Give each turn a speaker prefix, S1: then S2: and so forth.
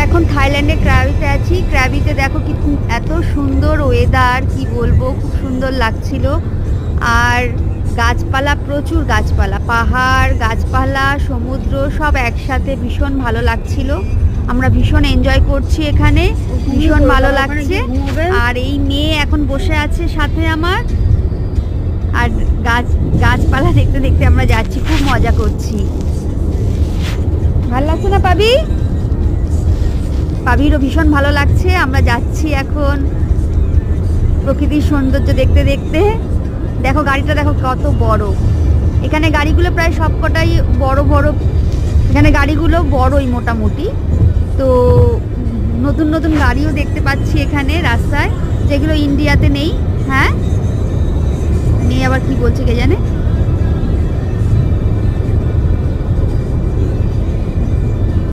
S1: এখন থাইল্যান্ডে ক্রাবিতে আছি। ক্রাবিতে দেখো কি এত সুন্দর ওয়েদার, কি বলবো, খুব সুন্দর লাগছিল। আর গাছপালা, প্রচুর গাছপালা, পাহাড়, গাছপালা, সমুদ্র সব একসাথে, ভীষণ ভালো লাগছিল। আমরা ভীষণ এনজয় করছি এখানে, ভীষণ ভালো লাগছে। আর এই মেয়ে এখন বসে আছে সাথে আমার, আর গাছপালা দেখতে দেখতে আমরা যাচ্ছি, খুব মজা করছি। ভালো লাগছে না পাবি? পাবিরও ভীষণ ভালো লাগছে। আমরা যাচ্ছি এখন প্রকৃতির সৌন্দর্য দেখতে দেখতে। দেখো গাড়িটা দেখো কত বড়। এখানে গাড়িগুলো প্রায় সবকটাই বড় বড়, এখানে গাড়িগুলো বড়ই মোটামুটি। তো নতুন নতুন গাড়িও দেখতে পাচ্ছি এখানে রাস্তায়, যেগুলো ইন্ডিয়াতে নেই। হ্যাঁ, মেয়ে আবার কি বলছে কে জানে।